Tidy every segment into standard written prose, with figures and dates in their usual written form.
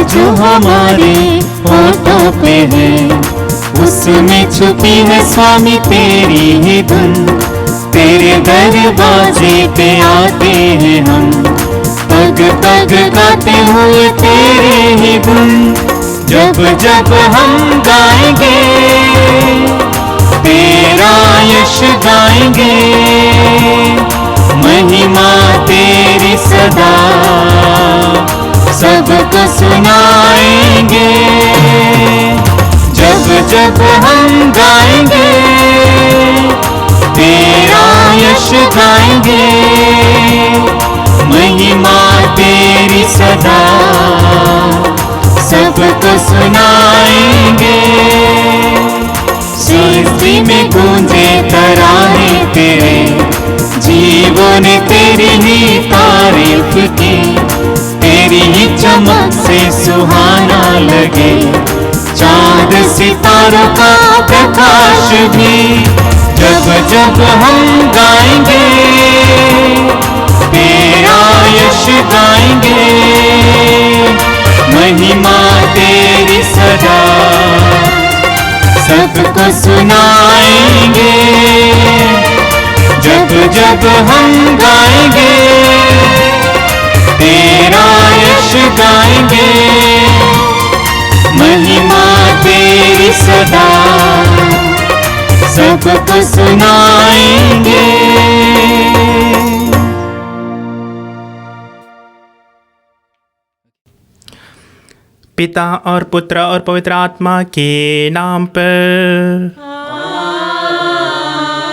जो हमारे होठों पे है, उसमें छुपी है स्वामी तेरी ही धुन। तेरे दरवाजे पे आते हैं हम, पग पग गाते हुए तेरे ही धुन। जब जब हम गाएंगे तेरा यश गाएंगे, महिमा तेरी सदा सबको सुनाएंगे। जब जब हम गाएंगे तेरा यश गाएंगे, महिमा तेरी सदा सबको सुनाएंगे। सृष्टि में गूंजे तराने तेरे, जीवों ने तेरी ही तारीफ की। तेरी ही चमक से सुहाना लगे चांद सितारों का प्रकाश भी। जब जब हम गाएंगे तेरा यश गाएंगे, महिमा तेरी सदा सबको सुनाएंगे। जब जब हम गाएंगे तेरा यश गाएंगे, महिमा तेरी सदा सबको सुनाएंगे। पिता और पुत्र और पवित्र आत्मा के नाम पर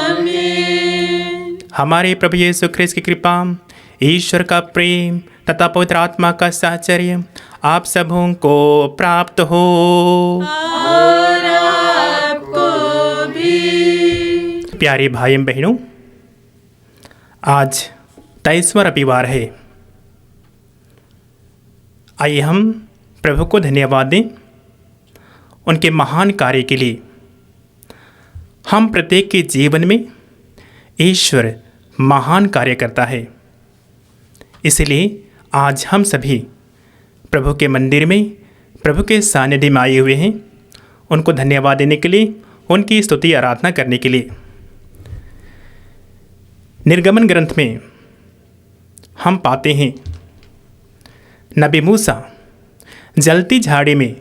आमीन। हमारे प्रभु यीशु ख्रिस्त की कृपा, ईश्वर का प्रेम तथा पवित्र आत्मा का साहचर्य आप सबों को प्राप्त हो। और आपको भी। प्यारे भाई बहनों, आज 23वां रविवार है। आइए हम प्रभु को धन्यवाद दें उनके महान कार्य के लिए। हम प्रत्येक के जीवन में ईश्वर महान कार्य करता है, इसलिए आज हम सभी प्रभु के मंदिर में प्रभु के सानिध्य में आए हुए हैं, उनको धन्यवाद देने के लिए, उनकी स्तुति आराधना करने के लिए। निर्गमन ग्रंथ में हम पाते हैं नबी मूसा जलती झाड़ी में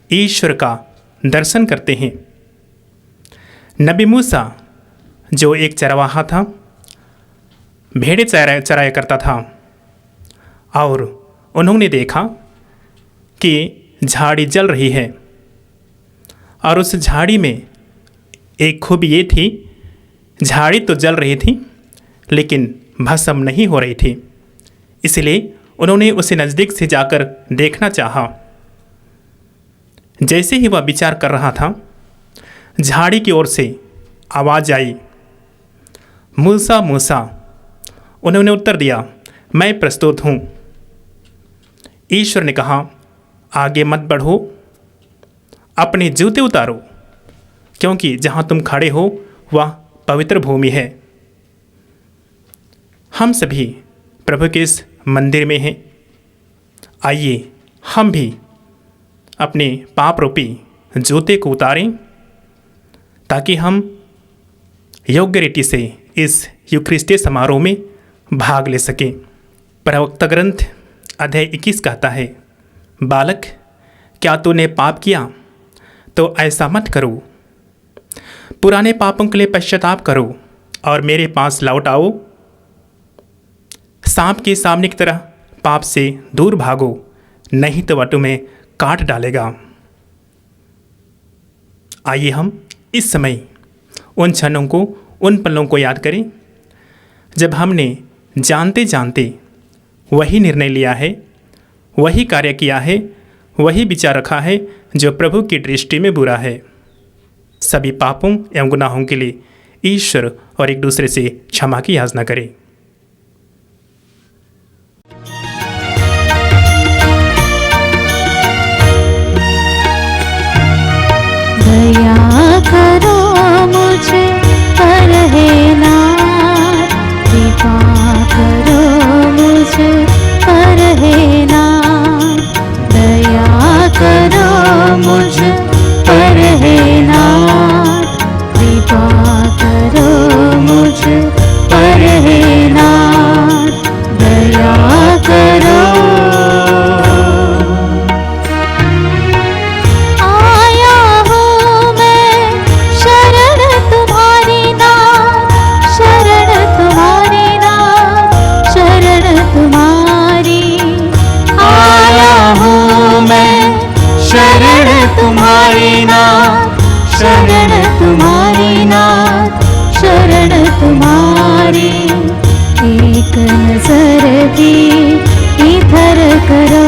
ईश्वर का दर्शन करते हैं। नबी मूसा जो एक चरवाहा था, भेड़ें चराया करता था, और उन्होंने देखा कि झाड़ी जल रही है, और उस झाड़ी में एक खूबी ये थी, झाड़ी तो जल रही थी लेकिन भस्म नहीं हो रही थी। इसलिए उन्होंने उसे नज़दीक से जाकर देखना चाहा। जैसे ही वह विचार कर रहा था, झाड़ी की ओर से आवाज़ आई, मूसा मूसा। उन्होंने उत्तर दिया, मैं प्रस्तुत हूँ। ईश्वर ने कहा, आगे मत बढ़ो, अपने जूते उतारो, क्योंकि जहाँ तुम खड़े हो वह पवित्र भूमि है। हम सभी प्रभु के इस मंदिर में हैं। आइए हम भी अपने पाप रूपी जूते को उतारें, ताकि हम योग्य रीति से इस यूखरिस्तीय समारोह में भाग ले सकें। प्रवक्ता ग्रंथ अध्याय 21 कहता है, बालक, क्या तूने पाप किया तो ऐसा मत करो। पुराने पापों के लिए पश्चाताप करो और मेरे पास लौट आओ। सांप के सामने की तरह पाप से दूर भागो, नहीं तो वह तुम्हें काट डालेगा। आइए हम इस समय उन क्षणों को, उन पलों को याद करें जब हमने जानते जानते वही निर्णय लिया है, वही कार्य किया है, वही विचार रखा है जो प्रभु की दृष्टि में बुरा है। सभी पापों एवं गुनाहों के लिए ईश्वर और एक दूसरे से क्षमा की याचना करें। दया करो मुझे पर हे नाथ, कृपा करो मुझे पर हे नाथ, दया करो मुझ पर हे नाथ, दया करो। आया हूँ मैं शरण तुम्हारी नाथ, शरण तुम्हारी नाथ, शरण तुम्हारी। आया हूँ मैं शरण तुम्हारी नाथ, शरण तुम्हारी नाथ, शरण तुम्हारी। एक नजर भी इधर करो,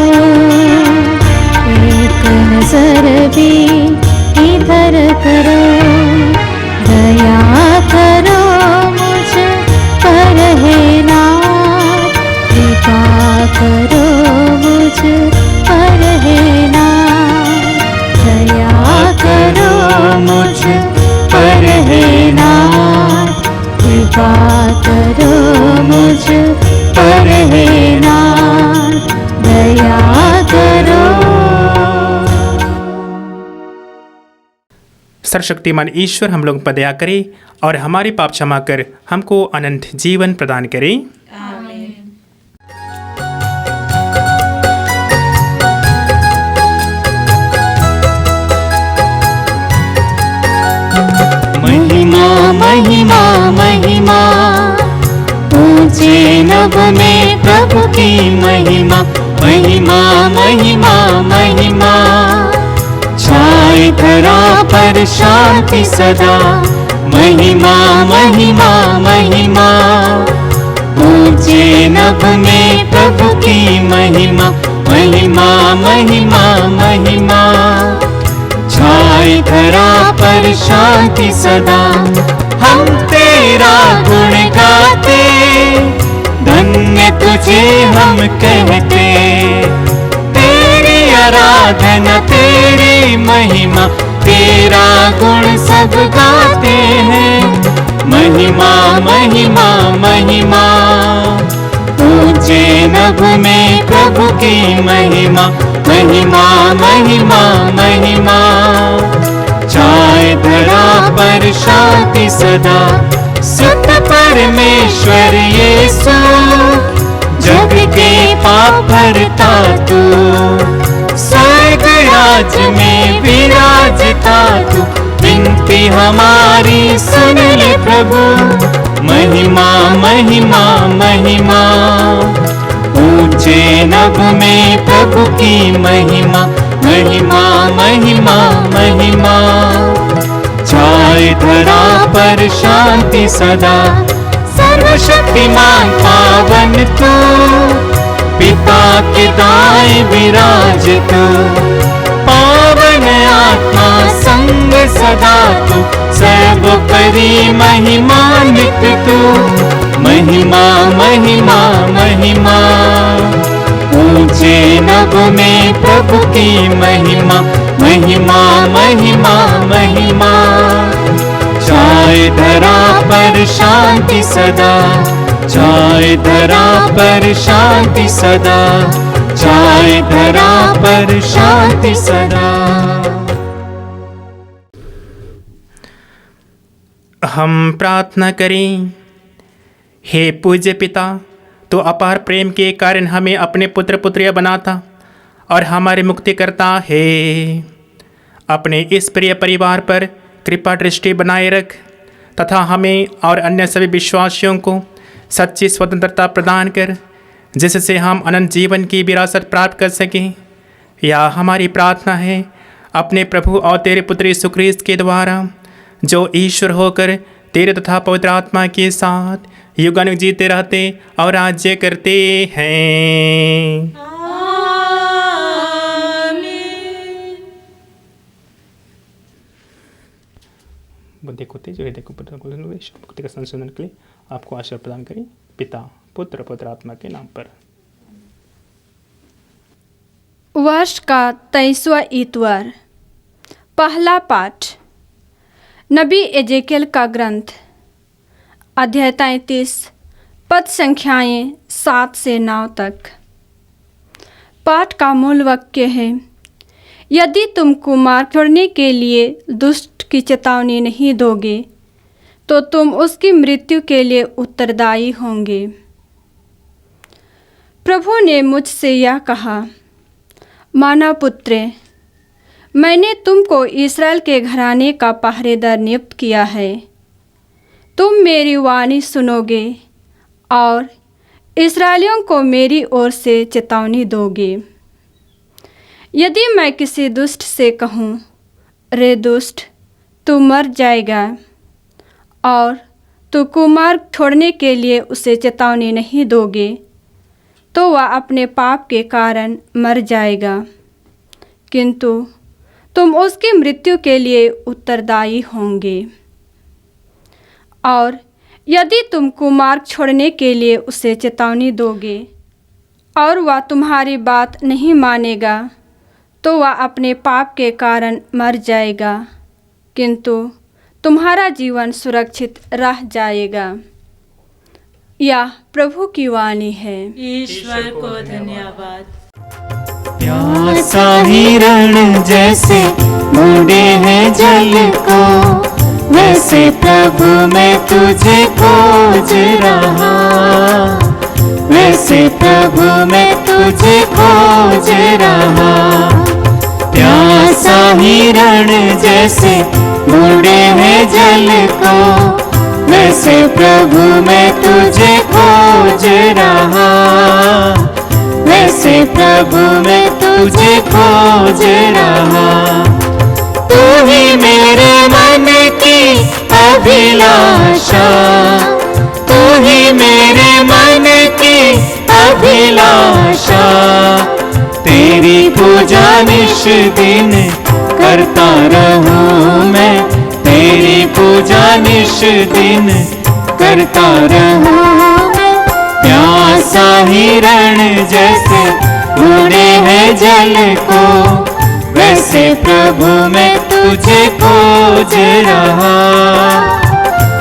एक नजर भी इधर करो, दया करो मुझ पर हे नाथ, कृपा करो मुझ पर हे नाथ, दया करो मुझ पर हे नाथ, कृपा करो मुझ पर हे नाथ, दया करो। सर्वशक्तिमान ईश्वर हम लोग पर दया करे और हमारे पाप क्षमा कर हमको अनंत जीवन प्रदान करे। महिमा महिमा महिमा, ऊंचे नभ में प्रभु की महिमा, महिमा महिमा महिमा। छाए धरा पर शांति सदा, महिमा महिमा महिमा। ऊंचे नभ में प्रभु की महिमा, महिमा महिमा महिमा। छाए धरा पर शांति सदा, हम तेरा गुण गाते, धन्य तुझे हम कहते। तेरी आराधना तेरी महिमा, तेरा गुण सब गाते हैं। महिमा महिमा महिमा, ऊंचे नभ में प्रभु की महिमा, महिमा महिमा महिमा। छाए धरा पर शांति सदा, सुत परमेश्वर यीशु, जग के पाप हरता तू। स्वर्ग राज में विराजता तू, विनती हमारी सुन ले प्रभु। महिमा महिमा महिमा, ऊंचे नभ में प्रभु की महिमा, महिमा महिमा महिमा। छाए धरा पर शांति सदा, सर्वशक्तिमान पावन तू, पिता के दाएं विराज तू। पावन आत्मा संग सदा तू, सर्वोपरि महिमान्वित तू। महिमा महिमा महिमा, ऊंचे नभ में प्रभु की महिमा, महिमा महिमा महिमा। छाए धरा पर शांति सदा, छाए धरा पर शांति सदा, छाए धरा पर शांति सदा। हम प्रार्थना करें। हे पूज्य पिता, तो अपार प्रेम के कारण हमें अपने पुत्र पुत्रियां बनाता और हमारे मुक्तिकर्ता है। अपने इस प्रिय परिवार पर कृपा दृष्टि बनाए रख तथा हमें और अन्य सभी विश्वासियों को सच्ची स्वतंत्रता प्रदान कर, जिससे हम अनंत जीवन की विरासत प्राप्त कर सकें। यह हमारी प्रार्थना है अपने प्रभु और तेरे पुत्र यीशु ख्रीस्त के द्वारा, जो ईश्वर होकर तेरे तथा पवित्र आत्मा के साथ युगानुग जीते रहते और राज्य करते हैं। बुद्धि को तेज हृदय को मुक्ति का संशोधन के लिए आपको आशीर्वाद प्रदान करें, पिता पुत्र पवित्र आत्मा के नाम पर। वर्ष का 23वां इतवार। पहला पाठ नबी एजेकियल का ग्रंथ, अध्याय 33, पद संख्याएं 7 से 9 तक। पाठ का मूल वाक्य है, यदि तुम कुमार छोड़ने के लिए दुष्ट की चेतावनी नहीं दोगे, तो तुम उसकी मृत्यु के लिए उत्तरदायी होंगे। प्रभु ने मुझसे यह कहा, मानव पुत्र, मैंने तुमको इस्राएल के घराने का पहरेदार नियुक्त किया है। तुम मेरी वाणी सुनोगे और इस्राएलियों को मेरी ओर से चेतावनी दोगे। यदि मैं किसी दुष्ट से कहूँ, रे दुष्ट, तू मर जाएगा, और तू कुमार्ग छोड़ने के लिए उसे चेतावनी नहीं दोगे, तो वह अपने पाप के कारण मर जाएगा, किंतु तुम उसकी मृत्यु के लिए उत्तरदायी होंगे। और यदि तुम कुमार्ग छोड़ने के लिए उसे चेतावनी दोगे और वह तुम्हारी बात नहीं मानेगा, तो वह अपने पाप के कारण मर जाएगा, किंतु तुम्हारा जीवन सुरक्षित रह जाएगा। यह प्रभु की वाणी है। ईश्वर को धन्यवाद। प्यासा हिरण जैसे ढूंढे हैं जल को, वैसे प्रभु मैं तुझे खोज रहा, वैसे प्रभु मैं तुझे खोज रहा। प्यासा हिरण जैसे ढूंढे हैं जल को, वैसे प्रभु मैं तुझे खोज रहा, वैसे प्रभु मैं तुझे खोज रहा। तू ही मेरे मन की अभिलाषा, तू ही मेरे मन की अभिलाषा। तेरी पूजा निश दिन करता रहूं मैं, तेरी पूजा निश दिन करता रहूं मैं। प्यासा हिरण जैसे ढूंढे हैं जल को, वैसे प्रभु मैं तुझे खोज रहा,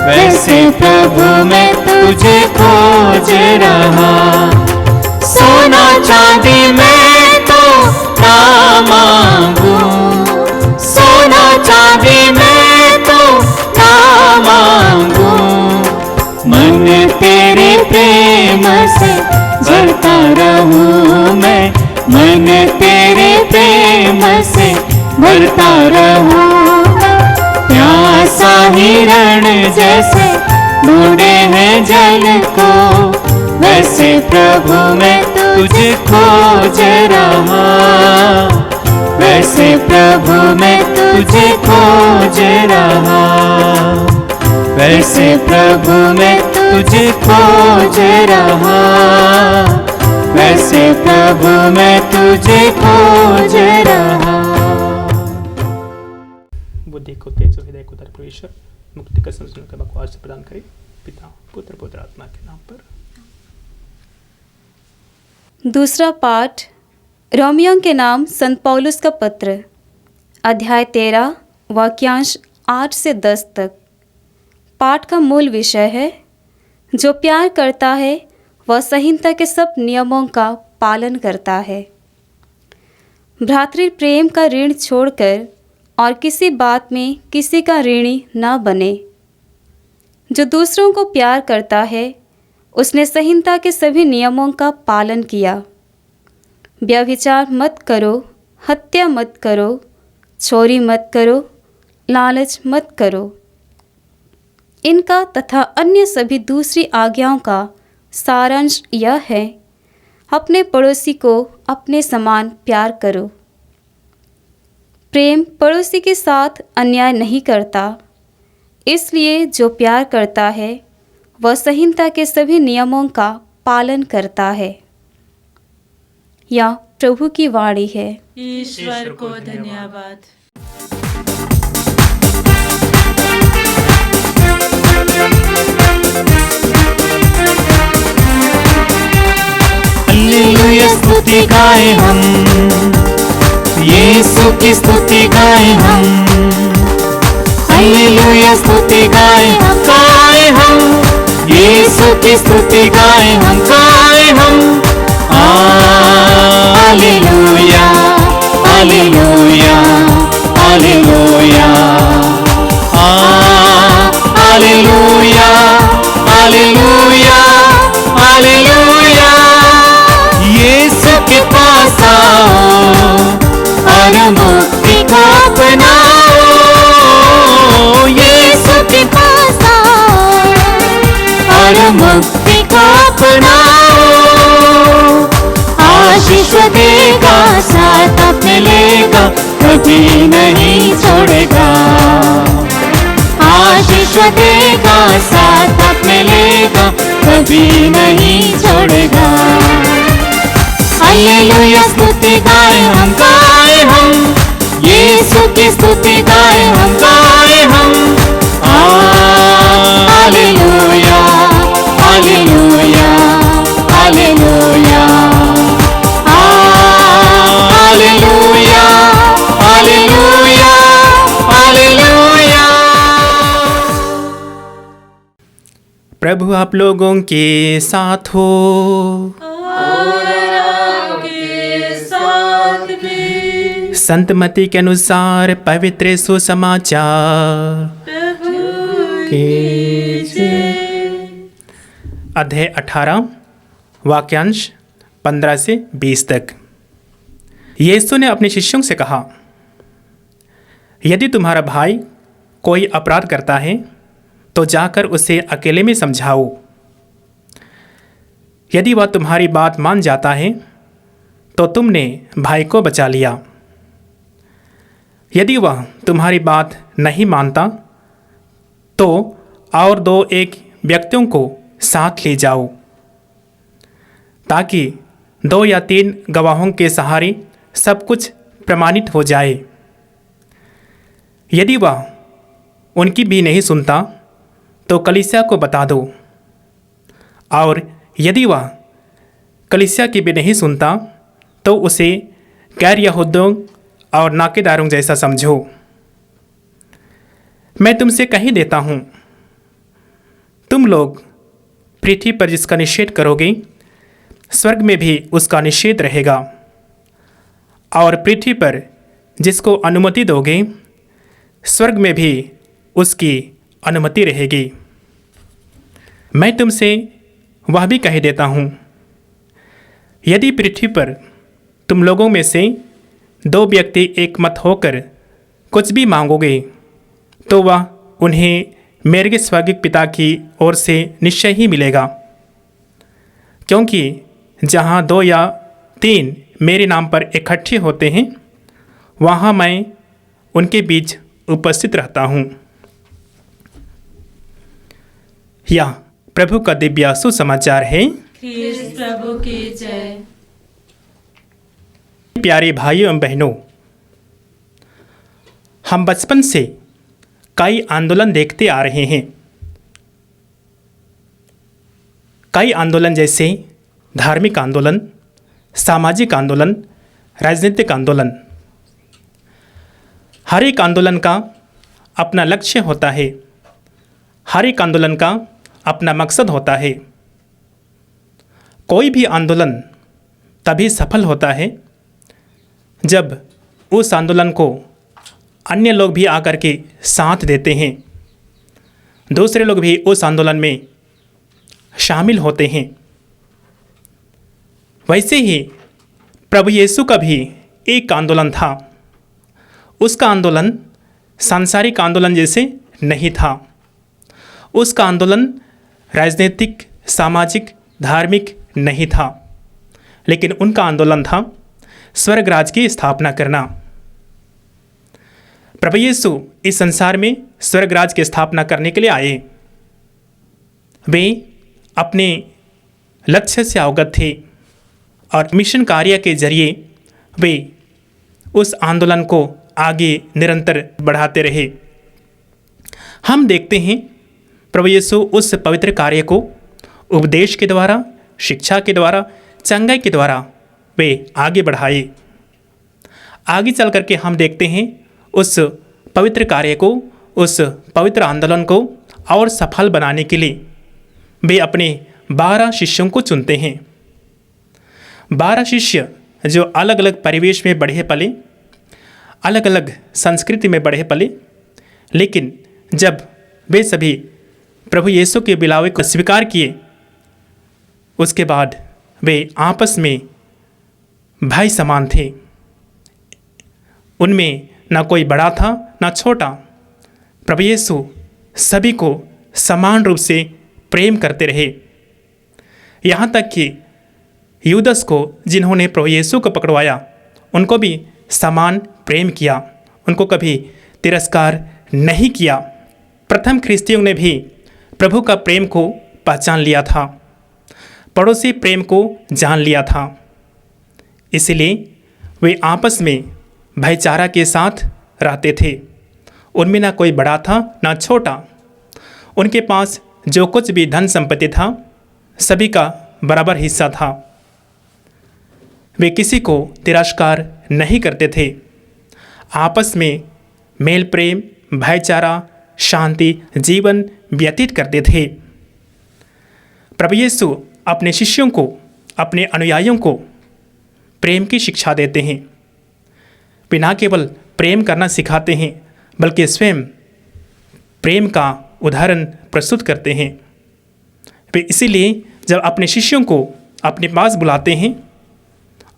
वैसे प्रभु मैं तुझे खोज रहा। सोना चांदी मैं तो ना मांगू, सोना चांदी मैं तो ना मांगू, मन तेरे प्रेम से भरता रहूं मैं, मन तेरे प्रेम से भरता रहूं। प्यासा हिरण जैसे ढूंढे हैं जल को, वैसे प्रभु मैं तुझे खोज रहा, वैसे प्रभु मैं तुझे खोज रहा, वैसे प्रभु मैं तुझे खोज रहा, वैसे प्रभु मैं तुझे खोज रहा। बुद्धि को तेज और हृदय को दर परमेश्वर मुक्ति का संतुलन का बकवास से प्रदान करे, पिता पुत्र पवित्र आत्मा के नाम पर। दूसरा पाठ रोमियों के नाम संत पौलुस का पत्र, अध्याय 13 वाक्यांश 8 से 10 तक। पाठ का मूल विषय है, जो प्यार करता है वह संहिता के सब नियमों का पालन करता है। भ्रातृ प्रेम का ऋण छोड़कर और किसी बात में किसी का ऋणी न बने। जो दूसरों को प्यार करता है उसने संहिता के सभी नियमों का पालन किया। व्यभिचार मत करो, हत्या मत करो, चोरी मत करो, लालच मत करो। इनका तथा अन्य सभी दूसरी आज्ञाओं का सारांश यह है, अपने पड़ोसी को अपने समान प्यार करो। प्रेम पड़ोसी के साथ अन्याय नहीं करता, इसलिए जो प्यार करता है वह संहिता के सभी नियमों का पालन करता है। यह प्रभु की वाणी है। ईश्वर को धन्यवाद। हालेलुया स्तुति गाए हम, यीशु की स्तुति गाए हम। हालेलुया स्तुति गाए हम, यीशु की स्तुति गाए हम। हालेलुया हालेलुया हालेलुया हालेलुया आशीष देगा, साथ अपने लेगा, कभी नहीं छोड़ेगा। आशीष देगा, साथ अपने लेगा, कभी नहीं छोड़ेगा। हालेलुया स्तुति गाए हम, यीशु की स्तुति गाए हम, hallelujah hallelujah hallelujah hallelujah hallelujah hallelujah. प्रभु आप लोगों के साथ हो। संत मत्ती के अनुसार पवित्र सुसमाचार अध्याय 18 वाक्यांश 15 से 20 तक। यीशु ने अपने शिष्यों से कहा, यदि तुम्हारा भाई कोई अपराध करता है तो जाकर उसे अकेले में समझाओ। यदि वह तुम्हारी बात मान जाता है तो तुमने भाई को बचा लिया। यदि वह तुम्हारी बात नहीं मानता तो और 2-1 व्यक्तियों को साथ ले जाओ, ताकि 2 या 3 गवाहों के सहारे सब कुछ प्रमाणित हो जाए। यदि वह उनकी भी नहीं सुनता तो कलीसिया को बता दो, और यदि वह कलीसिया की भी नहीं सुनता तो उसे गैर यहूदियों और नाकेदारों जैसा समझो। मैं तुमसे कही देता हूँ, तुम लोग पृथ्वी पर जिसका निषेध करोगे स्वर्ग में भी उसका निषेध रहेगा, और पृथ्वी पर जिसको अनुमति दोगे स्वर्ग में भी उसकी अनुमति रहेगी। मैं तुमसे वह भी कह देता हूँ, यदि पृथ्वी पर तुम लोगों में से 2 व्यक्ति एक मत होकर कुछ भी मांगोगे तो वह उन्हें मेरे स्वर्गिक पिता की ओर से निश्चय ही मिलेगा। क्योंकि जहाँ 2 या 3 मेरे नाम पर इकट्ठे होते हैं वहाँ मैं उनके बीच उपस्थित रहता हूँ। यह प्रभु का दिव्य सुसमाचार है। ख्रीस्त प्रभु की जय। प्यारे भाइयों एवं बहनों, हम बचपन से कई आंदोलन देखते आ रहे हैं। कई आंदोलन जैसे धार्मिक आंदोलन, सामाजिक आंदोलन, राजनीतिक आंदोलन। हर एक आंदोलन का अपना लक्ष्य होता है, हर एक आंदोलन का अपना मकसद होता है। कोई भी आंदोलन तभी सफल होता है जब उस आंदोलन को अन्य लोग भी आकर के साथ देते हैं, दूसरे लोग भी उस आंदोलन में शामिल होते हैं। वैसे ही प्रभु यीशु का भी एक आंदोलन था। उसका आंदोलन सांसारिक आंदोलन जैसे नहीं था। उसका आंदोलन राजनीतिक, सामाजिक, धार्मिक नहीं था, लेकिन उनका आंदोलन था स्वर्ग राज की स्थापना करना। प्रभु यीशु इस संसार में स्वर्ग राज की स्थापना करने के लिए आए। वे अपने लक्ष्य से अवगत थे और मिशन कार्य के जरिए वे उस आंदोलन को आगे निरंतर बढ़ाते रहे। हम देखते हैं प्रभु यीशु उस पवित्र कार्य को उपदेश के द्वारा, शिक्षा के द्वारा, चंगाई के द्वारा वे आगे बढ़ाए। आगे चल करके हम देखते हैं उस पवित्र कार्य को, उस पवित्र आंदोलन को और सफल बनाने के लिए वे अपने 12 शिष्यों को चुनते हैं। 12 शिष्य जो अलग अलग परिवेश में बढ़े पले, अलग अलग संस्कृति में बढ़े पले, लेकिन जब वे सभी प्रभु यीशु के बुलावे को स्वीकार किए, उसके बाद वे आपस में भाई समान थे। उनमें न कोई बड़ा था न छोटा। प्रभु यीशु सभी को समान रूप से प्रेम करते रहे। यहाँ तक कि यूदस को, जिन्होंने प्रभु यीशु को पकड़वाया, उनको भी समान प्रेम किया, उनको कभी तिरस्कार नहीं किया। प्रथम ख्रिस्तियों ने भी प्रभु का प्रेम को पहचान लिया था, पड़ोसी प्रेम को जान लिया था। इसलिए वे आपस में भाईचारा के साथ रहते थे। उनमें ना कोई बड़ा था ना छोटा। उनके पास जो कुछ भी धन संपत्ति था, सभी का बराबर हिस्सा था। वे किसी को तिरस्कार नहीं करते थे। आपस में मेल प्रेम, भाईचारा, शांति जीवन व्यतीत करते थे। प्रभु यीशु अपने शिष्यों को, अपने अनुयायियों को प्रेम की शिक्षा देते हैं। वे न केवल प्रेम करना सिखाते हैं, बल्कि स्वयं प्रेम का उदाहरण प्रस्तुत करते हैं। वे इसीलिए जब अपने शिष्यों को अपने पास बुलाते हैं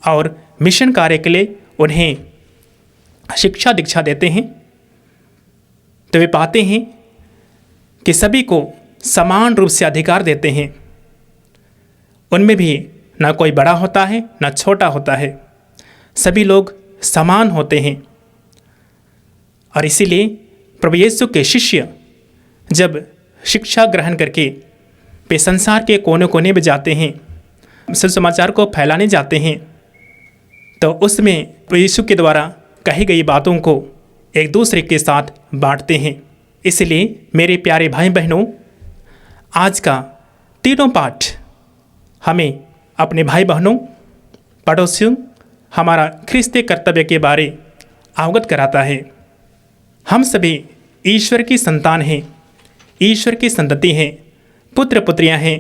और मिशन कार्य के लिए उन्हें शिक्षा दीक्षा देते हैं, तो वे पाते हैं कि सभी को समान रूप से अधिकार देते हैं। उनमें भी ना कोई बड़ा होता है ना छोटा होता है, सभी लोग समान होते हैं। और इसीलिए प्रभु यीशु के शिष्य जब शिक्षा ग्रहण करके वे संसार के कोने कोने में जाते हैं, सुसमाचार को फैलाने जाते हैं, तो उसमें प्रभु यीशु के द्वारा कही गई बातों को एक दूसरे के साथ बांटते हैं। इसलिए मेरे प्यारे भाई बहनों, आज का तीनों पाठ हमें अपने भाई बहनों, पड़ोसियों, हमारा ख्रिस्तीय कर्तव्य के बारे अवगत कराता है। हम सभी ईश्वर की संतान हैं, ईश्वर की संतति हैं, पुत्र पुत्रियां हैं।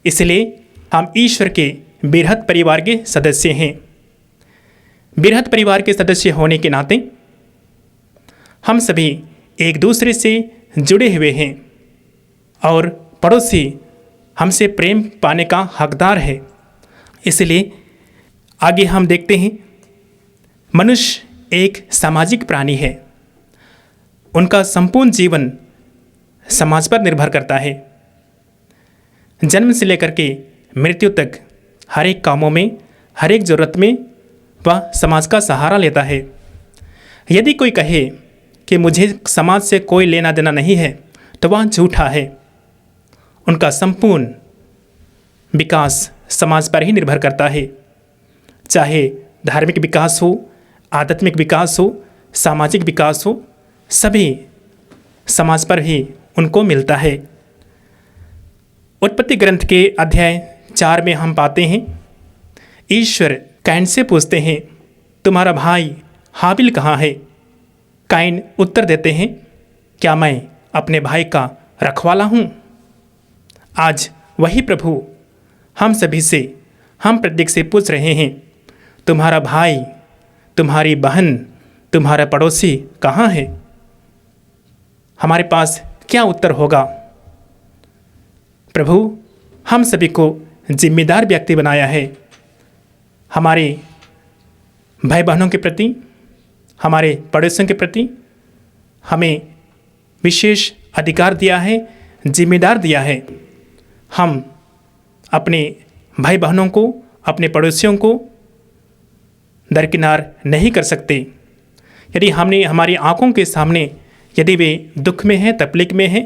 इसलिए हम ईश्वर के बृहत् परिवार के सदस्य हैं। बृहत् परिवार के सदस्य होने के नाते हम सभी एक दूसरे से जुड़े हुए हैं और पड़ोसी हमसे प्रेम पाने का हकदार है। इसलिए आगे हम देखते हैं, मनुष्य एक सामाजिक प्राणी है। उनका संपूर्ण जीवन समाज पर निर्भर करता है। जन्म से लेकर के मृत्यु तक हर एक कामों में, हर एक ज़रूरत में वह समाज का सहारा लेता है। यदि कोई कहे कि मुझे समाज से कोई लेना देना नहीं है, तो वह झूठा है। उनका संपूर्ण विकास समाज पर ही निर्भर करता है, चाहे धार्मिक विकास हो, आध्यात्मिक विकास हो, सामाजिक विकास हो, सभी समाज पर ही उनको मिलता है। उत्पत्ति ग्रंथ के अध्याय 4 में हम पाते हैं, ईश्वर कैन से पूछते हैं, तुम्हारा भाई हाबिल कहाँ है? कैन उत्तर देते हैं, क्या मैं अपने भाई का रखवाला हूँ? आज वही प्रभु हम सभी से, हम प्रत्येक से पूछ रहे हैं, तुम्हारा भाई, तुम्हारी बहन, तुम्हारा पड़ोसी कहाँ है? हमारे पास क्या उत्तर होगा? प्रभु हम सभी को जिम्मेदार व्यक्ति बनाया है। हमारे भाई बहनों के प्रति, हमारे पड़ोसियों के प्रति हमें विशेष अधिकार दिया है, जिम्मेदार दिया है। हम अपने भाई बहनों को, अपने पड़ोसियों को दरकिनार नहीं कर सकते। यदि हमने हमारी आंखों के सामने, यदि वे दुख में हैं, तकलीफ में हैं,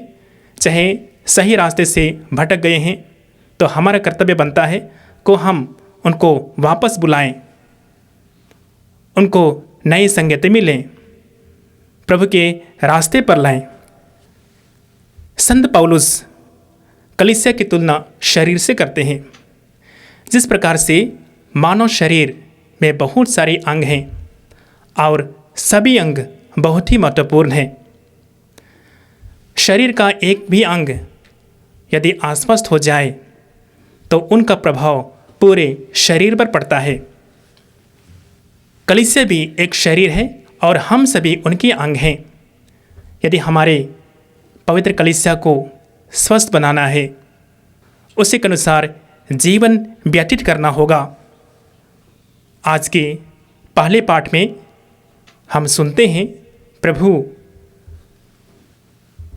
चाहे सही रास्ते से भटक गए हैं, तो हमारा कर्तव्य बनता है कि हम उनको वापस बुलाएं, उनको नई संगति मिलें, प्रभु के रास्ते पर लाएं। संत पौलुस कलीसिया की तुलना शरीर से करते हैं। जिस प्रकार से मानव शरीर में बहुत सारे अंग हैं और सभी अंग बहुत ही महत्वपूर्ण हैं। शरीर का एक भी अंग यदि अस्वस्थ हो जाए तो उनका प्रभाव पूरे शरीर पर पड़ता है। कलीसिया भी एक शरीर है और हम सभी उनके अंग हैं। यदि हमारे पवित्र कलीसिया को स्वस्थ बनाना है, उसी के अनुसार जीवन व्यतीत करना होगा। आज के पहले पाठ में हम सुनते हैं, प्रभु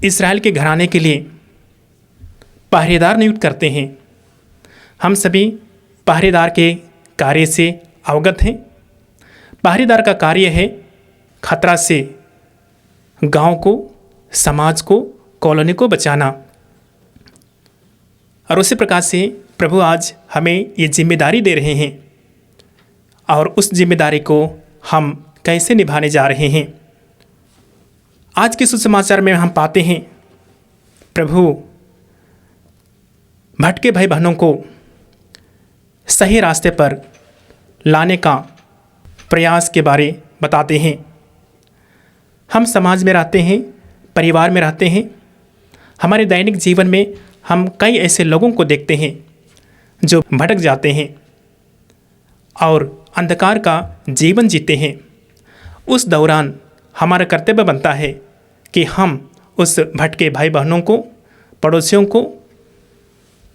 इस्राएल के घराने के लिए पहरेदार नियुक्त करते हैं। हम सभी पहरेदार के कार्य से अवगत हैं। पहरेदार का कार्य है खतरा से गांव को, समाज को, कॉलोनी को बचाना। और उसी प्रकार से प्रभु आज हमें ये जिम्मेदारी दे रहे हैं और उस जिम्मेदारी को हम कैसे निभाने जा रहे हैं। आज के सुसमाचार में हम पाते हैं प्रभु भटके भाई बहनों को सही रास्ते पर लाने का प्रयास के बारे बताते हैं। हम समाज में रहते हैं, परिवार में रहते हैं, हमारे दैनिक जीवन में हम कई ऐसे लोगों को देखते हैं जो भटक जाते हैं और अंधकार का जीवन जीते हैं। उस दौरान हमारा कर्तव्य बनता है कि हम उस भटके भाई बहनों को, पड़ोसियों को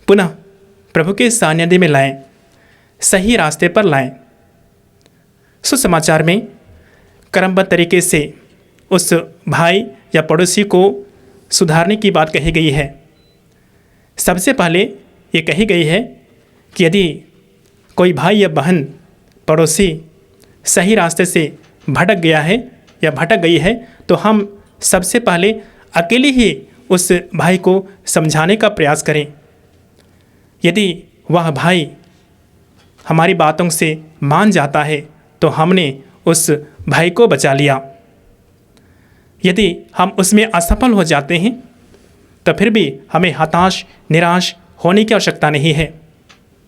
पुनः प्रभु के सानिध्य में लाएं, सही रास्ते पर लाएं। सुसमाचार में क्रमबद्ध तरीके से उस भाई या पड़ोसी को सुधारने की बात कही गई है। सबसे पहले ये कही गई है कि यदि कोई भाई या बहन, पड़ोसी सही रास्ते से भटक गया है या भटक गई है तो हम सबसे पहले अकेले ही उस भाई को समझाने का प्रयास करें। यदि वह भाई हमारी बातों से मान जाता है तो हमने उस भाई को बचा लिया। यदि हम उसमें असफल हो जाते हैं तो फिर भी हमें हताश, निराश होने की आवश्यकता नहीं है।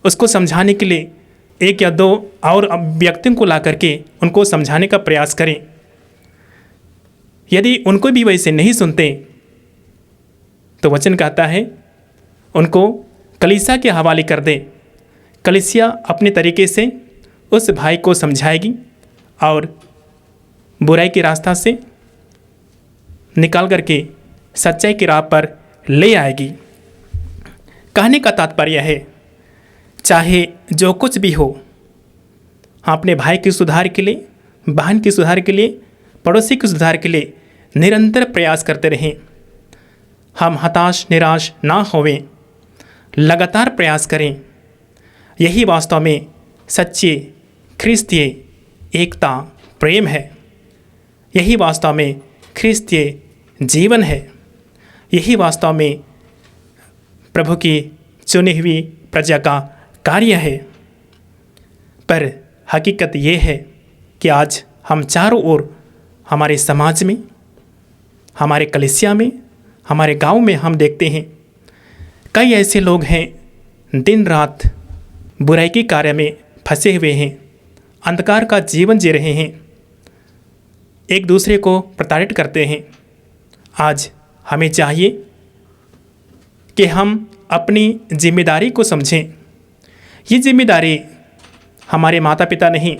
उसको समझाने के लिए एक या दो और व्यक्तियों को ला करके उनको समझाने का प्रयास करें। यदि उनको भी वैसे नहीं सुनते तो वचन कहता है उनको कलीसिया के हवाले कर दें। कलीसिया अपने तरीके से उस भाई को समझाएगी और बुराई के रास्ता से निकाल करके सच्चाई की राह पर ले आएगी। कहने का तात्पर्य है चाहे जो कुछ भी हो, अपने भाई के सुधार के लिए, बहन के सुधार के लिए, पड़ोसी के सुधार के लिए निरंतर प्रयास करते रहें। हम हताश, निराश ना होवें, लगातार प्रयास करें। यही वास्तव में सच्ची ख्रिस्तीय एकता, प्रेम है। यही वास्तव में ख्रिस्तीय जीवन है। यही वास्तव में प्रभु की चुनी हुई प्रजा का कार्य है। पर हकीकत ये है कि आज हम चारों ओर, हमारे समाज में, हमारे कलीसिया में, हमारे गांव में हम देखते हैं कई ऐसे लोग हैं दिन रात बुराई के कार्य में फंसे हुए हैं, अंधकार का जीवन जी रहे हैं, एक दूसरे को प्रताड़ित करते हैं। आज हमें चाहिए कि हम अपनी जिम्मेदारी को समझें। ये जिम्मेदारी हमारे माता पिता नहीं,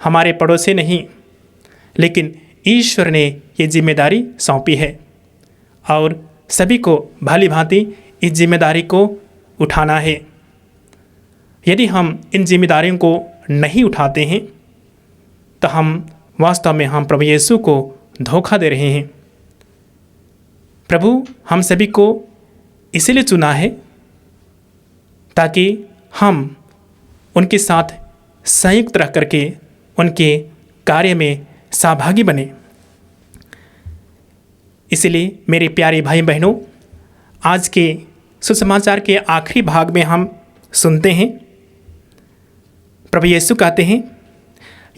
हमारे पड़ोसी नहीं, लेकिन ईश्वर ने ये जिम्मेदारी सौंपी है और सभी को भली भांति इस जिम्मेदारी को उठाना है। यदि हम इन जिम्मेदारियों को नहीं उठाते हैं तो हम वास्तव में हम प्रभु यीशु को धोखा दे रहे हैं। प्रभु हम सभी को इसीलिए चुना है ताकि हम उनके साथ संयुक्त रह करके उनके कार्य में सहभागी बने। इसलिए मेरे प्यारे भाई बहनों, आज के सुसमाचार के आखिरी भाग में हम सुनते हैं प्रभु यीशु कहते हैं,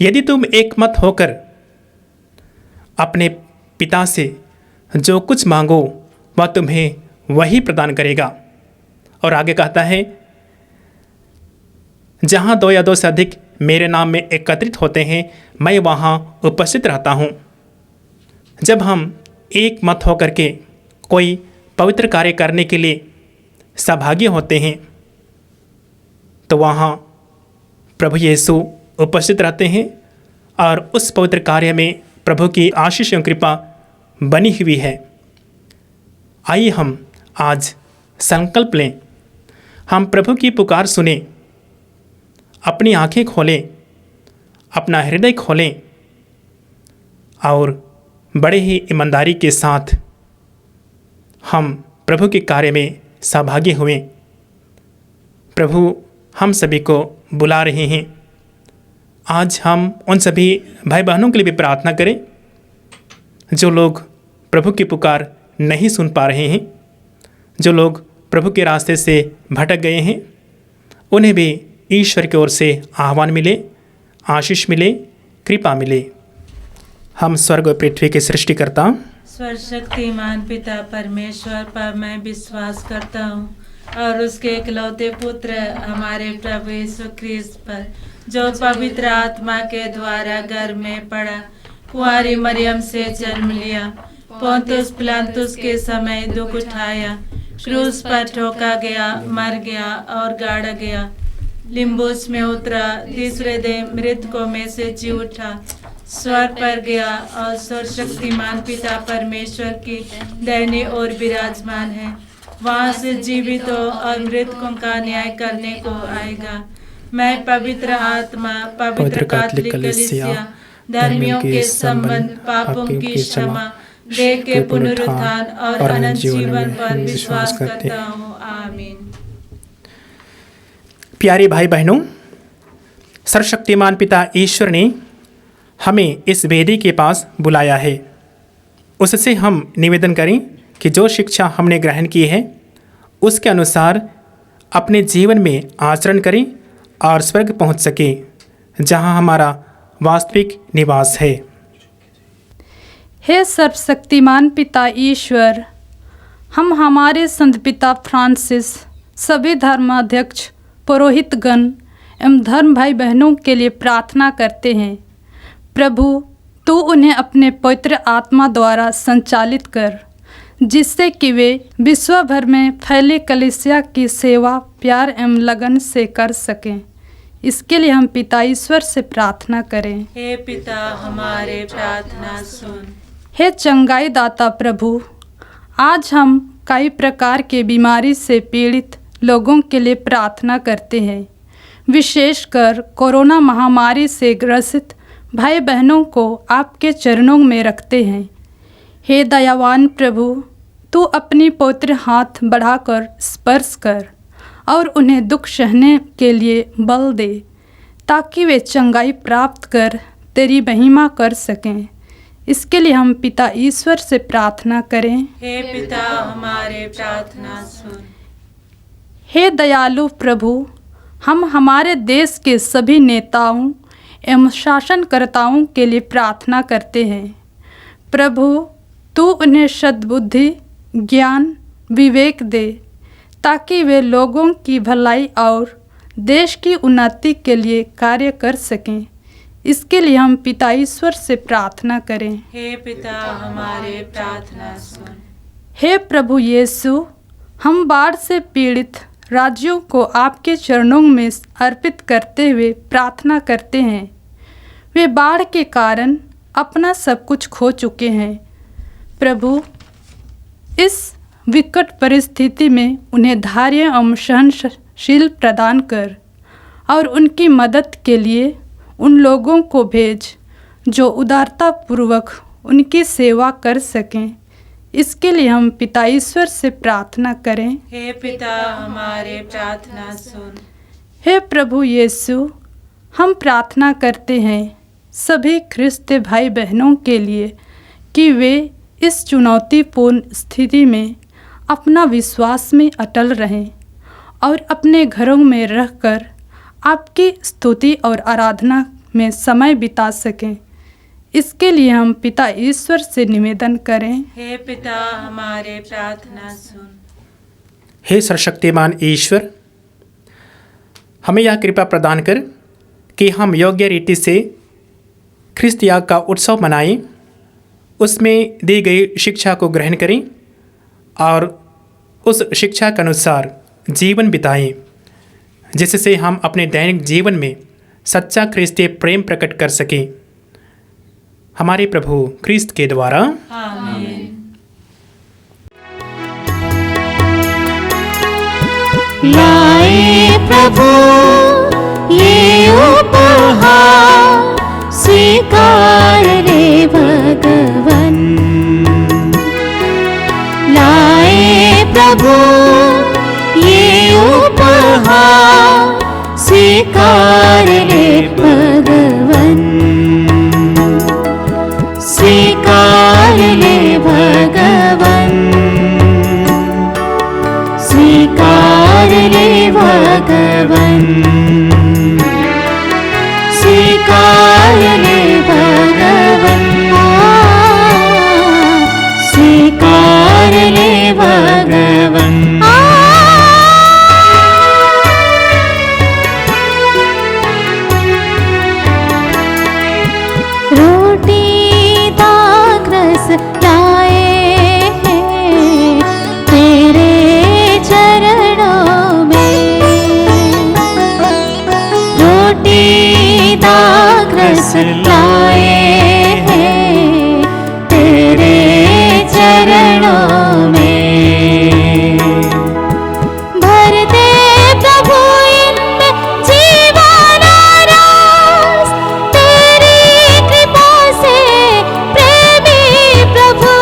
यदि तुम एक मत होकर अपने पिता से जो कुछ मांगो वह तुम्हें वही प्रदान करेगा। और आगे कहता है, जहाँ दो या दो से अधिक मेरे नाम में एकत्रित होते हैं मैं वहाँ उपस्थित रहता हूँ। जब हम एक मत होकर के कोई पवित्र कार्य करने के लिए सहभागी होते हैं तो वहाँ प्रभु यीशु उपस्थित रहते हैं और उस पवित्र कार्य में प्रभु की आशीष एवं कृपा बनी हुई है। आइए हम आज संकल्प लें, हम प्रभु की पुकार सुने, अपनी आंखें खोलें, अपना हृदय खोलें और बड़े ही ईमानदारी के साथ हम प्रभु के कार्य में सहभागी हुए। प्रभु हम सभी को बुला रहे हैं। आज हम उन सभी भाई बहनों के लिए भी प्रार्थना करें जो लोग प्रभु की पुकार नहीं सुन पा रहे हैं, जो लोग प्रभु के रास्ते से भटक गए हैं। उन्हें भी ईश्वर की ओर से आह्वान मिले, आशीष मिले, कृपा मिले। हम स्वर्ग और पृथ्वी के सृष्टिकर्ता सर्वशक्तिमान पिता परमेश्वर पर मैं विश्वास करता हूँ और उसके इकलौते पुत्र हमारे प्रभु यीशु ख्रीस्त पर, जो पवित्र आत्मा के द्वारा गर्भ में पड़ा, कुंवारी मरियम से जन्म लिया, पोंतुस पिलातुस के समय दुख उठाया, क्रूस पर ठोका गया, मर गया और गाड़ा गया, लिम्बुस में उतरा, तीसरे दिन मृतकों में से जी उठा, स्वर्ग पर गया और सर्वशक्तिमान पिता परमेश्वर की दाहिनी ओर विराजमान है। वहाँ से जीवितों और मृतकों का न्याय करने को आएगा। मैं पवित्र आत्मा, पवित्र कैथोलिक कलीसिया, धर्मियों के संबंध, पापों की क्षमा, देह के पुनरुत्थान और अनंत जीवन पर विश्वास करता हूँ। आमीन। प्यारे भाई बहनों, सर्वशक्तिमान पिता ईश्वर ने हमें इस वेदी के पास बुलाया है। उससे हम निवेदन करें कि जो शिक्षा हमने ग्रहण की है उसके अनुसार अपने जीवन में आचरण करें और स्वर्ग पहुंच सके, जहां हमारा वास्तविक निवास है। हे सर्वशक्तिमान पिता ईश्वर, हम हमारे संत पिता फ्रांसिस, सभी धर्माध्यक्ष, पुरोहितगण एवं धर्म भाई बहनों के लिए प्रार्थना करते हैं। प्रभु, तू उन्हें अपने पवित्र आत्मा द्वारा संचालित कर, जिससे कि वे विश्व भर में फैले कलीसिया की सेवा प्यार एवं लगन से कर सकें। इसके लिए हम पिता ईश्वर से प्रार्थना करें। हे पिता, हमारे प्रार्थना सुन। हे चंगाई दाता प्रभु, आज हम कई प्रकार के बीमारी से पीड़ित लोगों के लिए प्रार्थना करते हैं। विशेषकर कोरोना महामारी से ग्रसित भाई बहनों को आपके चरणों में रखते हैं। हे दयावान प्रभु, तू अपनी पवित्र हाथ बढ़ाकर स्पर्श कर और उन्हें दुख सहने के लिए बल दे, ताकि वे चंगाई प्राप्त कर तेरी महिमा कर सकें। इसके लिए हम पिता ईश्वर से प्रार्थना करें। हे पिता, हमारे प्रार्थना सुन। हे दयालु प्रभु, हम हमारे देश के सभी नेताओं एवं शासनकर्ताओं के लिए प्रार्थना करते हैं। प्रभु, तू उन्हें सद्बुद्धि, ज्ञान, विवेक दे, ताकि वे लोगों की भलाई और देश की उन्नति के लिए कार्य कर सकें। इसके लिए हम पिता ईश्वर से प्रार्थना करें। हे पिता, हमारे प्रार्थना सुन। हे प्रभु यीशु, हम बाढ़ से पीड़ित राज्यों को आपके चरणों में अर्पित करते हुए प्रार्थना करते हैं। वे बाढ़ के कारण अपना सब कुछ खो चुके हैं। प्रभु, इस विकट परिस्थिति में उन्हें धैर्य एवं सहनशील प्रदान कर और उनकी मदद के लिए उन लोगों को भेज जो उदारतापूर्वक उनकी सेवा कर सकें। इसके लिए हम पिता ईश्वर से प्रार्थना करें। हे पिता, हमारे प्रार्थना सुन। हे प्रभु यीशु, हम प्रार्थना करते हैं सभी ख्रिस्त भाई बहनों के लिए कि वे इस चुनौतीपूर्ण स्थिति में अपना विश्वास में अटल रहें और अपने घरों में रहकर आपकी स्तुति और आराधना में समय बिता सकें। इसके लिए हम पिता ईश्वर से निवेदन करें। हे पिता, हमारे प्रार्थना सुन। हे सर्वशक्तिमान ईश्वर, हमें यह कृपा प्रदान कर कि हम योग्य रीति से ख्रिस्त याग का उत्सव मनाएं, उसमें दी गई शिक्षा को ग्रहण करें और उस शिक्षा के अनुसार जीवन बिताएं, जिससे हम अपने दैनिक जीवन में सच्चा ख्रिस्तीय प्रेम प्रकट कर सकें। हमारे प्रभु ख्रिस्त के द्वारा। आमीन। लाए प्रभु ये उपहार, स्वीकार ले भगवन। लाए प्रभु ये उपहार, भगवन स्वीकार ले भगवन स्वीकार ले भगवन रोटी दाग रस लाए हैं तेरे चरणों में रोटी दाग रस लाए हैं तेरे चरणों में भर दे प्रभु इनमें जीवाना रस तेरी कृपा से प्रेमी प्रभु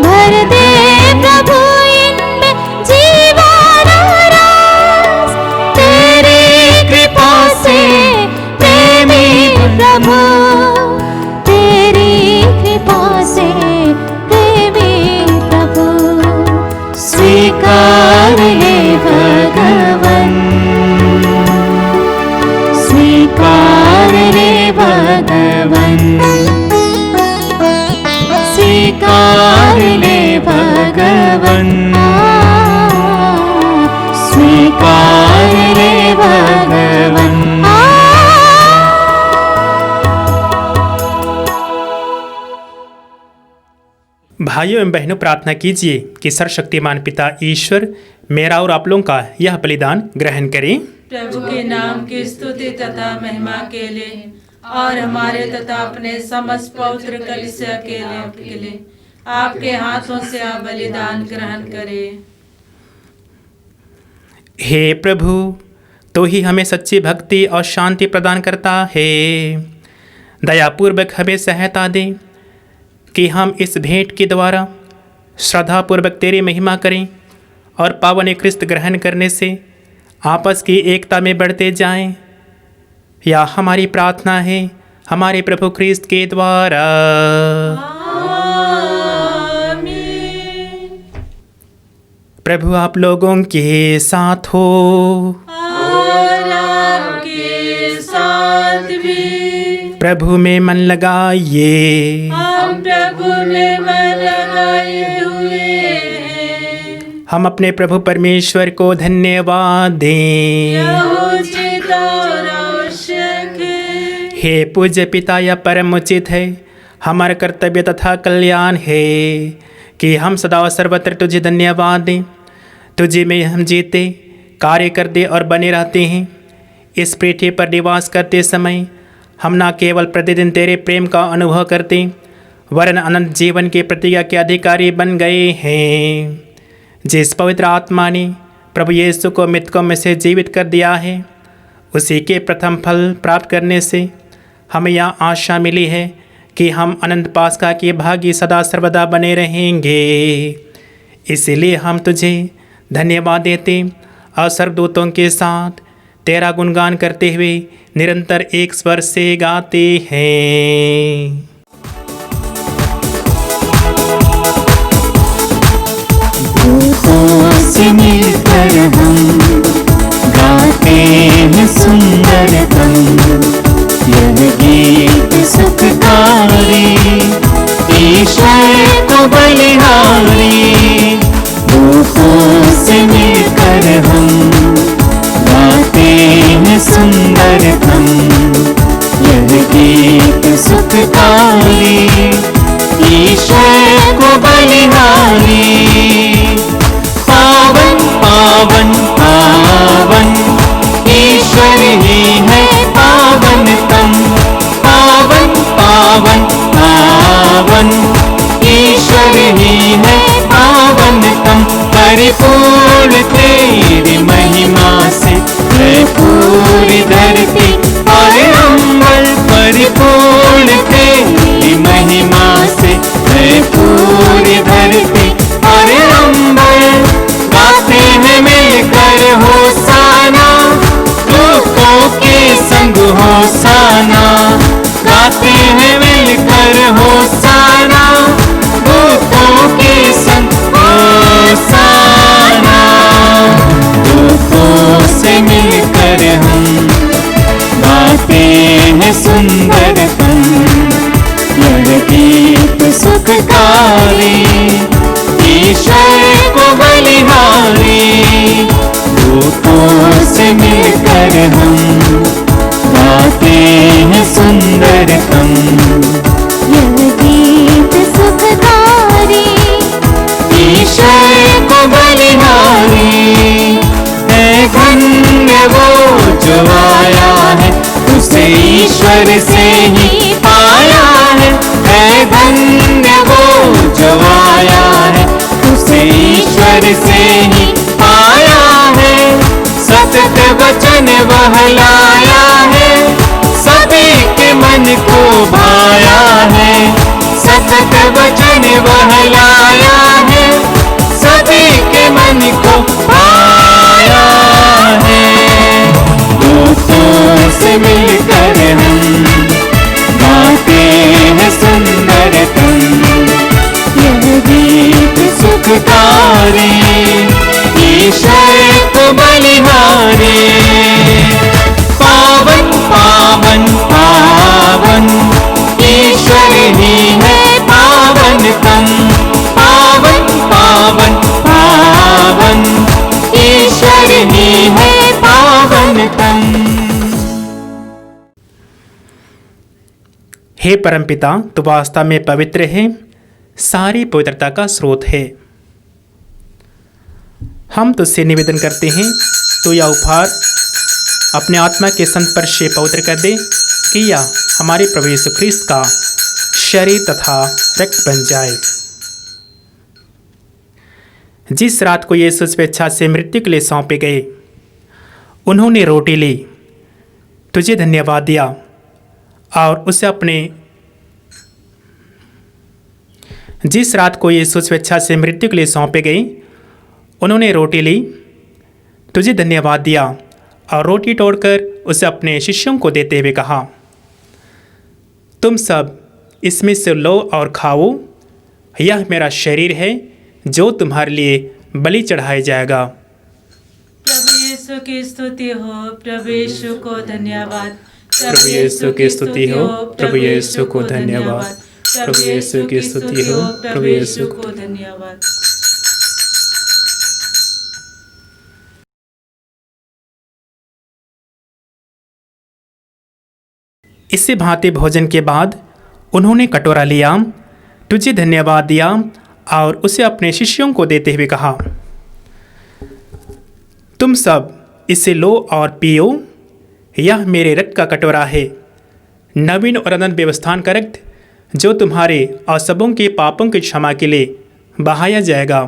भर दे प्रभु इनमें जीवाना रस तेरी कृपा से प्रेमी प्रभु तेरी कृपा से प्रेमी प्रभु स्वीकार ले भगवन स्वीकार ले भगवन स्वीकार ले भगवन स्वीकार ले भगवन भाइयों एवं बहनों, प्रार्थना कीजिए कि सर्वशक्तिमान पिता ईश्वर मेरा और आप लोगों का यह बलिदान ग्रहण करें। प्रभु के नाम की स्तुति तथा महिमा के लिए और हमारे तथा अपने समस्त पवित्र कलीसिया के लिए आपके हाथों से आप बलिदान ग्रहण करें। हे प्रभु, तो ही हमें सच्ची भक्ति और शांति प्रदान करता है। दयापूर्वक हमें सहायता दे कि हम इस भेंट के द्वारा श्रद्धापूर्वक तेरी महिमा करें और पावन क्रिस्त ग्रहण करने से आपस की एकता में बढ़ते जाएं। या हमारी प्रार्थना है हमारे प्रभु क्रिस्त के द्वारा। प्रभु आप लोगों के साथ हो और आपके साथ भी। प्रभु में मन लगाइए। हम प्रभु में मन लगाए हुए हैं। हम अपने प्रभु परमेश्वर को धन्यवाद दें। यह उचित और आवश्यक है। हे पूज्य पिता, यह परम उचित है, हमारा कर्तव्य तथा कल्याण है कि हम सदा और सर्वत्र तुझे धन्यवाद दें। तुझे में हम जीते, कार्य करते और बने रहते हैं। इस पृथ्वी पर निवास करते समय हम न केवल प्रतिदिन तेरे प्रेम का अनुभव करते, वरन अनंत जीवन की प्रतिज्ञा के अधिकारी बन गए हैं। जिस पवित्र आत्मा ने प्रभु यीशु को मृतकों में से जीवित कर दिया है, उसी के प्रथम फल प्राप्त करने से हमें यह आशा मिली है कि हम अनंत पास्का के भागी सदा सर्वदा बने रहेंगे। इसीलिए हम तुझे धन्यवाद देते और सर्वदूतों के साथ तेरा गुणगान करते हुए निरंतर एक स्वर से गाते हैं। दूतों से मिलकर हम गाते हैं सुंदरतम, यह गीत सुखकारी ईश्वर को बलिहारी। दूतों से मिलकर हम गाते हैं सुंदरतम, यह गीत सुखकारी ईश्वर को बलिहारी। पावन पावन पावन ईश्वर ही है पावनतम, पावन पावन पावन ईश्वर ही है पावनतम। परिपूर्ण तेरी महिमा से है पूरी धरती और अम्बर, परिपूर्ण तेरी महिमा से है पूरी धरती और अम्बर। गाते हैं मिलकर होसाना, दूतों के संग होसाना। गाते हैं मिलकर होसाना, दूतों के संग होसाना। दूतों ईश्वर से ही पाया है धन्य वो जो आया है, उसे ईश्वर से ही पाया है। सत्य वचन बहलाया है, सभी के मन को भाया है। सत्य वचन बहलाया है, सभी के मन को भाया है। दूतों से मिलकर हम गाते हैं सुंदर धुन, यह गीत सुखकारी ईश्वर को बलिहारी। पावन पावन पावन ईश्वर ही है पावनतम, पावन पावन पावन ईश्वर ही है पावनतम। हे परमपिता, तू वास्तव में पवित्र है, सारी पवित्रता का स्रोत है। हम तुझसे निवेदन करते हैं, तो यह उपहार अपने आत्मा के संस्पर्श से पवित्र कर दे कि यह हमारे प्रभु यीशु ख्रीस्त का शरीर तथा रक्त बन जाए। जिस रात को यीशु स्वेच्छा से मृत्यु के लिए सौंपे गए, उन्होंने रोटी ली, तुझे धन्यवाद दिया और उसे अपने जिस रात को यीशु स्वेच्छा से मृत्यु के लिए सौंपे गए, उन्होंने रोटी ली, तुझे धन्यवाद दिया और रोटी तोड़कर उसे अपने शिष्यों को देते हुए कहा, तुम सब इसमें से लो और खाओ, यह मेरा शरीर है जो तुम्हारे लिए बलि चढ़ाया जाएगा। प्रभु यीशु की स्तुति हो, प्रभु यीशु को धन्यवाद। प्रभु यीशु की स्तुति हो, प्रभु यीशु को धन्यवाद। प्रभु यीशु की स्तुति हो, प्रभु यीशु को धन्यवाद। इससे भांति भोजन के बाद उन्होंने कटोरा लिया, तुझे धन्यवाद दिया और उसे अपने शिष्यों को देते हुए कहा, तुम सब इसे लो और पियो, यह मेरे रक्त का कटोरा है, नवीन और अनंत व्यवस्थान का रक्त, जो तुम्हारे और सबों के पापों की क्षमा के लिए बहाया जाएगा।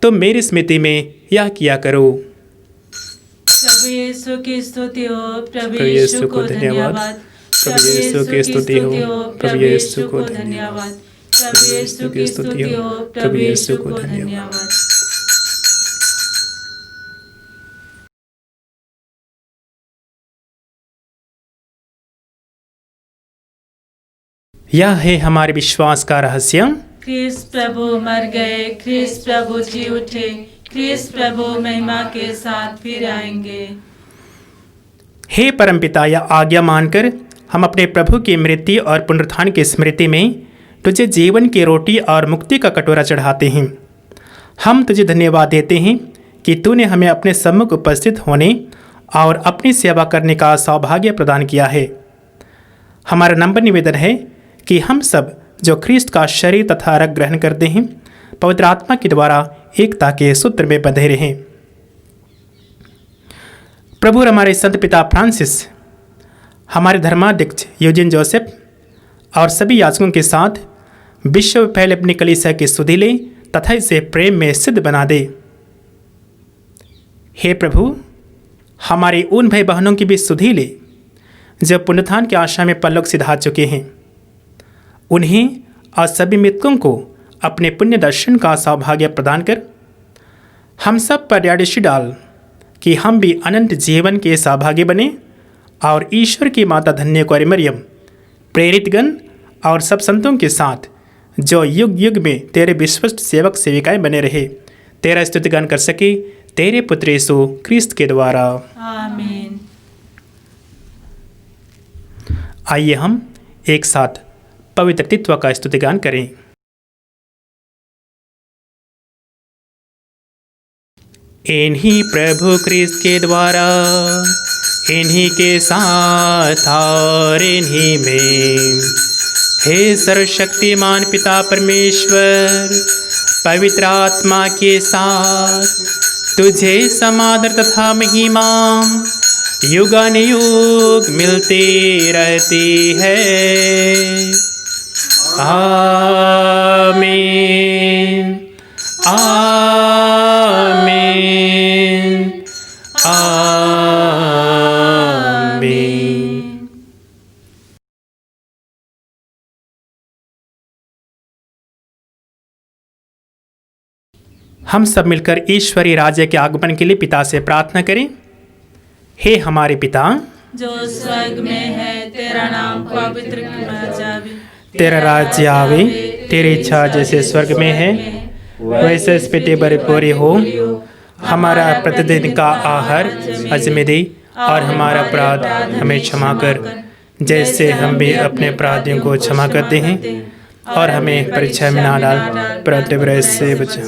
तो मेरी स्मृति में यह किया करो। प्रभु यीशु की स्तुति हो, प्रभु यीशु को धन्यवाद। प्रभु यीशु की स्तुति हो, प्रभु यीशु को धन्यवाद। प्रभु यीशु की स्तुति हो, प्रभु यीशु को धन्यवाद। यह है हमारे विश्वास का रहस्य। ख्रीस्त प्रभु मर गए, ख्रीस्त प्रभु जी उठे, ख्रीस्त प्रभु महिमा के साथ फिर आएंगे। हे परमपिता, यह आज्ञा मानकर हम अपने प्रभु की मृत्यु और पुनरुत्थान की स्मृति में तुझे जीवन की रोटी और मुक्ति का कटोरा चढ़ाते हैं। हम तुझे धन्यवाद देते हैं कि तूने हमें अपने सम्मुख उपस्थित होने और अपनी सेवा करने का सौभाग्य प्रदान किया है। हमारा नम्र निवेदन है कि हम सब जो ख्रीस्त का शरीर तथा रक्त ग्रहण करते हैं, पवित्र आत्मा के द्वारा एकता के सूत्र में बंधे रहें। प्रभु हमारे संत पिता फ्रांसिस, हमारे धर्माध्यक्ष यूजिन जोसेफ और सभी याजकों के साथ विश्व पहले अपनी कलीसिया की सुधि ले तथा इसे प्रेम में सिद्ध बना दे। हे प्रभु, हमारे उन भाई बहनों की भी सुधि ले जो पुनरुत्थान की आशा में परलोक सिधा चुके हैं। उन्हें और सभी मृतकों को अपने पुण्य दर्शन का सौभाग्य प्रदान कर हम सब पर दृष्टि डाल कि हम भी अनंत जीवन के सौभाग्य बने और ईश्वर की माता धन्य कौरी मरियम, प्रेरितगण और सब संतों के साथ जो युग युग में तेरे विश्वस्त सेवक सेविकाएं बने रहे, तेरा स्तुतिगान कर सके तेरे पुत्र यीशु ख्रीस्त के द्वारा। आमीन। आइए हम एक साथ पवित्र तत्व का स्तुतिगान करें। इन्हीं प्रभु ख्रीस्त के द्वारा, इन्हीं के साथ और इन्हीं में, हे सर्वशक्तिमान पिता परमेश्वर, पवित्र आत्मा के साथ तुझे समादर तथा महिमा युगानुयुग मिलती रहती है। आमीन आमीन आमीन। हम सब मिलकर ईश्वरीय राज्य के आगमन के लिए पिता से प्रार्थना करें। हे हमारे पिता जो स्वर्ग में है, तेरा नाम पवित्र किया जावे, तेरा राज्य आवे, तेरी इच्छा जैसे स्वर्ग में है वैसे इस पृथ्वी पर पूरी हो। हमारा प्रतिदिन का आहार आज में दे और हमारा अपराध हमें क्षमा कर जैसे हम भी अपने अपराधियों को क्षमा करते हैं, और हमें परीक्षा में ना डाल पर से बचा।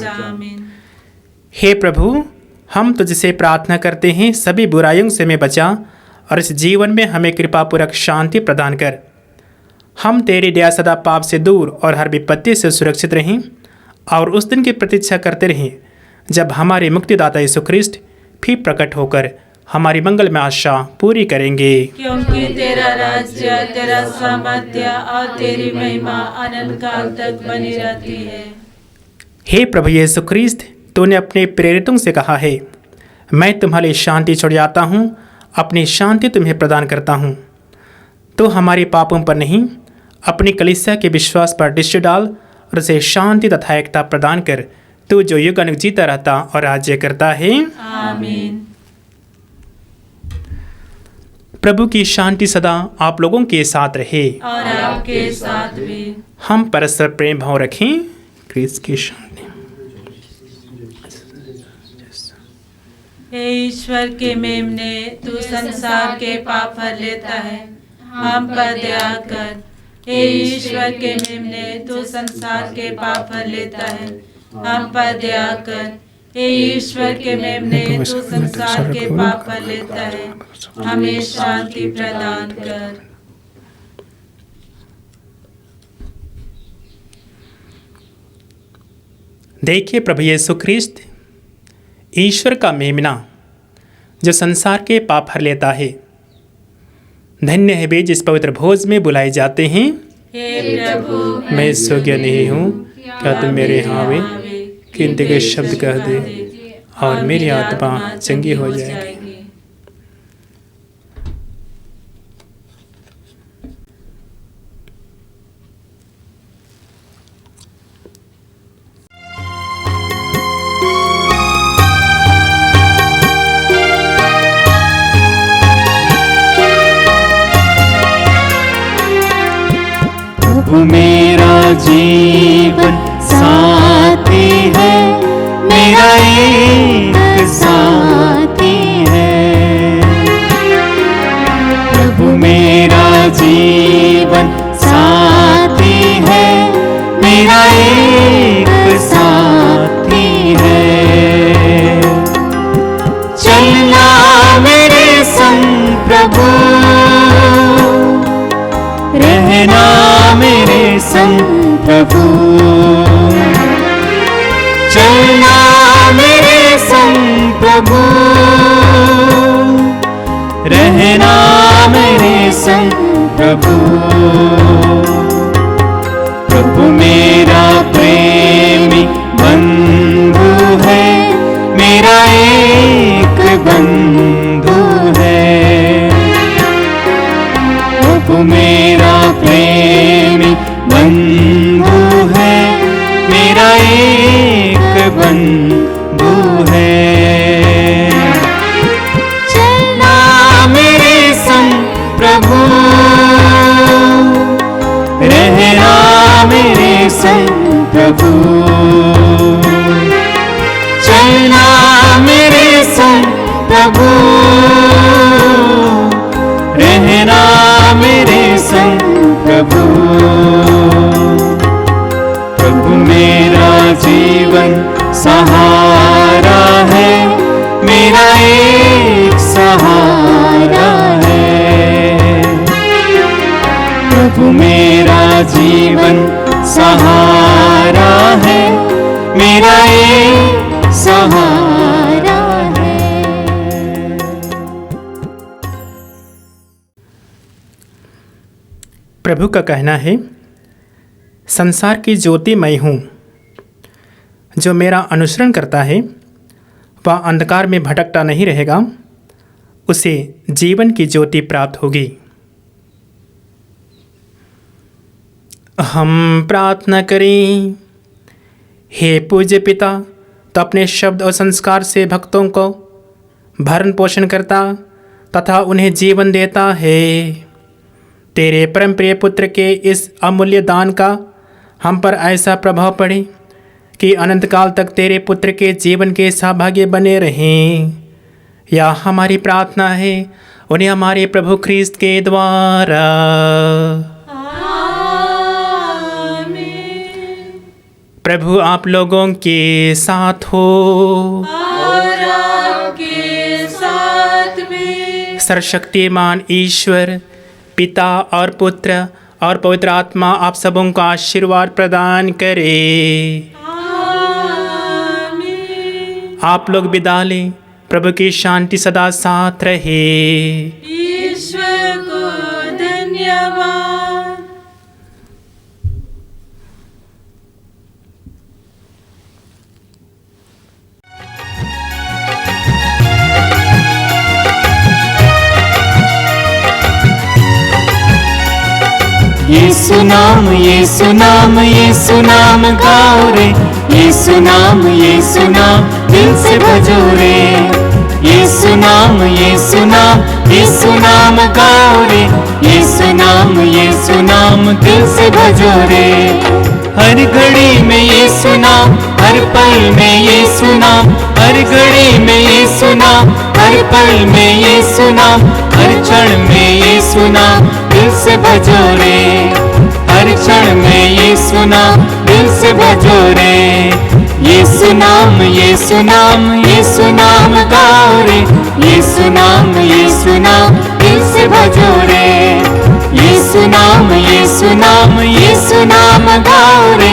हे प्रभु, हम तुझसे प्रार्थना करते हैं सभी बुराइयों से हमें बचा और इस जीवन में हमें कृपापूर्वक शांति प्रदान कर। हम तेरी दया सदा पाप से दूर और हर विपत्ति से सुरक्षित रहें और उस दिन की प्रतीक्षा करते रहें जब हमारे मुक्तिदाता यीशु ख्रिस्ट फिर प्रकट होकर हमारी मंगल में आशा पूरी करेंगे। क्योंकि तेरा राज्य, तेरा सामर्थ्य और तेरी महिमा अनंत काल तक बनी रहती है। हे प्रभु यीशु ख्रिस्त, तूने अपने प्रेरितों से कहा है, मैं तुम्हारी शांति छोड़ जाता हूँ, अपनी शांति तुम्हें प्रदान करता हूँ। तो हमारे पापों पर नहीं, अपनी कलीसिया के विश्वास पर दृष्टि डाल और उसे शांति तथा एकता प्रदान कर, तू जो युग अनुग जीता रहता और राज्य करता है। आमीन। प्रभु की शांति सदा आप लोगों के साथ रहे और आपके साथ भी। हम परस्पर प्रेम भाव रखें। क्रिस्त की शांति। हे ईश्वर के मेमने, तू संसार के पाप हर लेता है, हम पर दया कर। हे ईश्वर के मेमने, तू संसार के पाप हर लेता है, हम पर दया कर। हे ईश्वर के मेमने, तू संसार के पाप हर लेता है, हमें शांति प्रदान कर। देखिए प्रभु यीशु ख्रिस्त, ईश्वर का मेमना जो संसार के पाप हर लेता है। धन्य है वे जिस पवित्र भोज में बुलाए जाते हैं। हे प्रभु, मैं योग्य नहीं हूँ, क्या तुम मेरे यहाँ आवे, किंतु के शब्द कह दे और मेरी आत्मा चंगी हो जाएगी। मेरा जीवन साथी है, मेरा एक साथी है। प्रभु मेरा जीवन साथी है, मेरा एक साथी है। चलना मेरे संग प्रभु, रहना मेरे संग प्रभु, चलना मेरे संग प्रभु, रहना मेरे संग प्रभु। प्रभु मेरा प्रेमी बंधु है, मेरा एक बंधु है। प्रभु मेरा प्रेमी बंधु है, मेरा एक बंधु है। चलना मेरे संग प्रभु, रहना मेरे संग प्रभु, चलना मेरे संग प्रभु, रहना मेरे संग प्रभु। प्रभु मेरा जीवन सहारा है, मेरा एक सहारा है। प्रभु मेरा जीवन सहारा है, मेरा एक सहारा है। प्रभु का कहना है, संसार की ज्योति मैं हूँ। जो मेरा अनुसरण करता है वह अंधकार में भटकता नहीं रहेगा, उसे जीवन की ज्योति प्राप्त होगी। हम प्रार्थना करें। हे पूज्य पिता, तो अपने शब्द और संस्कार से भक्तों को भरण पोषण करता तथा उन्हें जीवन देता है। तेरे परम प्रिय पुत्र के इस अमूल्य दान का हम पर ऐसा प्रभाव पड़े कि अनंत काल तक तेरे पुत्र के जीवन के सहभागी बने रहें। यह हमारी प्रार्थना है उन्हें हमारे प्रभु ख्रीस्त के द्वारा। प्रभु आप लोगों के साथ हो और आपके साथ भी। सर्वशक्तिमान ईश्वर पिता और पुत्र और पवित्र आत्मा आप सबों को आशीर्वाद प्रदान करे। आप लोग विदा लें। प्रभु की शांति सदा साथ रहे। ईश्वर को धन्यवाद। यीशु नाम यीशु नाम यीशु नाम गाओ रे। यीशु नाम दिल से भजो रे। यीशु नाम यीशु नाम गाओ रे। यीशु नाम दिल से भजो रे। हर घड़ी में यीशु नाम, हर पल में यीशु नाम, हर घड़ी में यीशु नाम, हर पल में यीशु नाम, हर क्षण में यीशु नाम दिल से भजो रे। हर क्षण में यीशु नाम दिल से भजो रे। यीशु नाम गाओ रे। यीशु नाम दिल से भजो रे। यीशु नाम गाओ रे।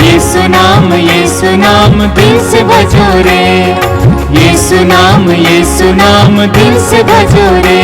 यीशु नाम दिल से भजो रे। यीशु नाम दिल से भजो रे।